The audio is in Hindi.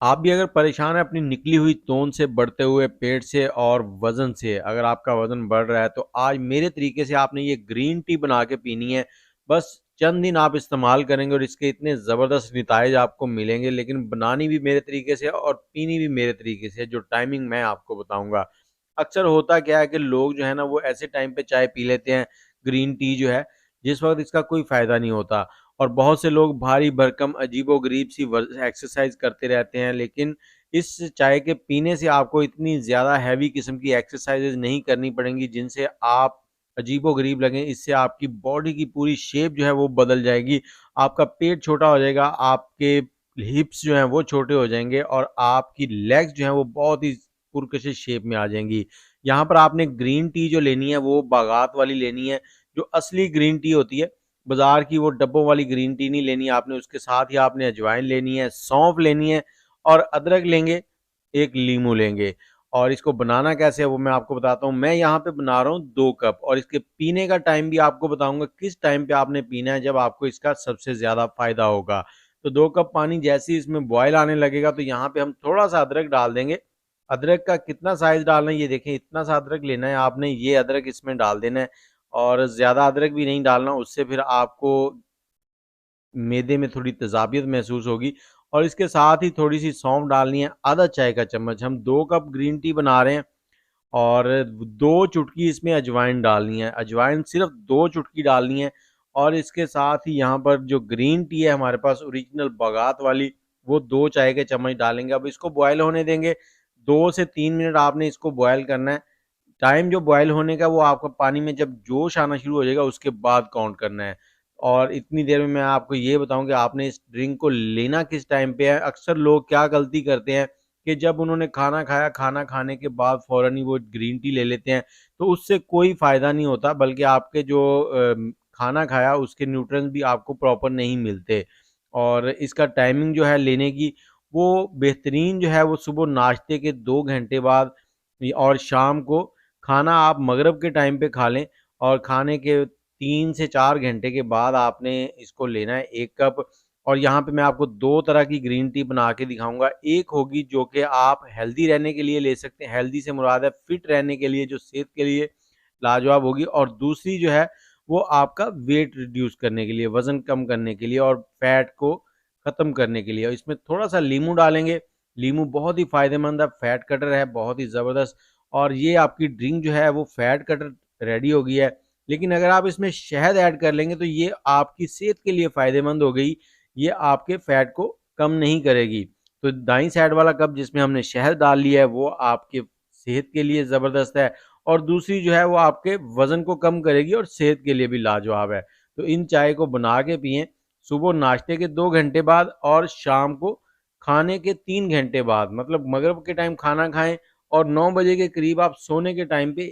आप भी अगर परेशान हैं अपनी निकली हुई तोंद से, बढ़ते हुए पेट से और वज़न से, अगर आपका वज़न बढ़ रहा है तो आज मेरे तरीके से आपने ये ग्रीन टी बना के पीनी है। बस चंद दिन आप इस्तेमाल करेंगे और इसके इतने ज़बरदस्त नतीजे आपको मिलेंगे, लेकिन बनानी भी मेरे तरीके से और पीनी भी मेरे तरीके से, जो टाइमिंग मैं आपको बताऊँगा। अक्सर होता क्या है कि लोग जो है ना वो ऐसे टाइम पे चाय पी लेते हैं, ग्रीन टी जो है, जिस वक़्त इसका कोई फ़ायदा नहीं होता। और बहुत से लोग भारी भरकम अजीबो-गरीब सी एक्सरसाइज़ करते रहते हैं, लेकिन इस चाय के पीने से आपको इतनी ज़्यादा हैवी किस्म की एक्सरसाइज़ेज़ नहीं करनी पड़ेंगी, जिनसे आप अजीबो-गरीब लगें। इससे आपकी बॉडी की पूरी शेप जो है वो बदल जाएगी, आपका पेट छोटा हो जाएगा, आपके हिप्स जो हैं वो छोटे हो जाएँगे और आपकी लेग्स जो हैं वो बहुत ही पुरकशिश शेप में आ जाएँगी। यहाँ पर आपने ग्रीन टी जो लेनी है वो बागात वाली लेनी है, जो असली ग्रीन टी होती है। बाज़ार की वो डब्बों वाली ग्रीन टी नहीं लेनी आपने, उसके साथ ही आपने अजवाइन लेनी है, सौंफ लेनी है और अदरक लेंगे, 1 लीमू लेंगे। और इसको बनाना कैसे है वो मैं आपको बताता हूँ। मैं यहाँ पे बना रहा हूँ 2 कप और इसके पीने का टाइम भी आपको बताऊँगा किस टाइम पे आपने पीना है, जब आपको इसका सबसे ज़्यादा फ़ायदा होगा। तो 2 कप पानी जैसे ही इसमें बॉयल आने लगेगा तो यहाँ पे हम थोड़ा-सा अदरक डाल देंगे। अदरक का कितना साइज़ डालना है ये देखें, इतना सा अदरक लेना है आपने, ये अदरक इसमें डाल देना है और ज़्यादा अदरक भी नहीं डालना, उससे फिर आपको मैदे में थोड़ी तेज़ाबियत महसूस होगी। और इसके साथ ही थोड़ी-सी सौंफ डालनी है, आधा चाय का चम्मच। हम 2 कप ग्रीन टी बना रहे हैं और 2 चुटकी इसमें अजवाइन डालनी है। अजवाइन सिर्फ़ 2 चुटकी डालनी है और इसके साथ ही यहाँ पर जो ग्रीन टी है हमारे पास ओरिजिनल बागात वाली, वो 2 चाय के चम्मच डालेंगे। अब इसको बॉयल होने देंगे, 2 से 3 मिनट आपने इसको बॉयल करना है। टाइम जो बॉयल होने का वो आपका पानी में जब जोश आना शुरू हो जाएगा उसके बाद काउंट करना है। और इतनी देर में मैं आपको ये बताऊँ कि आपने इस ड्रिंक को लेना किस टाइम पे है। अक्सर लोग क्या गलती करते हैं कि जब उन्होंने खाना खाया, खाना खाने के बाद फ़ौरन ही वो ग्रीन टी ले लेते हैं, तो उससे कोई फ़ायदा नहीं होता, बल्कि आपके जो खाना खाया उसके न्यूट्रिएंट्स भी आपको प्रॉपर नहीं मिलते। और इसका टाइमिंग जो है लेने की, वो बेहतरीन जो है वो सुबह नाश्ते के 2 घंटे बाद और शाम को खाना आप मगरिब के टाइम पे खा लें और खाने के 3 से 4 घंटे के बाद आपने इसको लेना है 1 कप। और यहाँ पे मैं आपको 2 तरह की ग्रीन टी बना के दिखाऊँगा। एक होगी जो कि आप हेल्दी रहने के लिए ले सकते हैं, हेल्दी से मुराद है फिट रहने के लिए, जो सेहत के लिए लाजवाब होगी। और दूसरी जो है वो आपका वेट रिड्यूस करने के लिए, वज़न कम करने के लिए और फैट को ख़त्म करने के लिए। और इसमें थोड़ा-सा नींबू डालेंगे, नींबू बहुत ही फ़ायदेमंद है, फैट कटर है, बहुत ही ज़बरदस्त। और ये आपकी ड्रिंक जो है वो फैट कटर रेडी हो गई है। लेकिन अगर आप इसमें शहद ऐड कर लेंगे तो ये आपकी सेहत के लिए फ़ायदेमंद हो गई, ये आपके फैट को कम नहीं करेगी। तो दाईं साइड वाला कप जिसमें हमने शहद डाल लिया है वो आपके सेहत के लिए ज़बरदस्त है और दूसरी जो है वो आपके वज़न को कम करेगी और सेहत के लिए भी लाजवाब है। तो इन चाय को बना के पिएँ, सुबह नाश्ते के 2 घंटे बाद और शाम को खाने के 3 घंटे बाद, मतलब मगरिब के टाइम खाना खाएँ और 9 बजे के करीब आप सोने के टाइम पे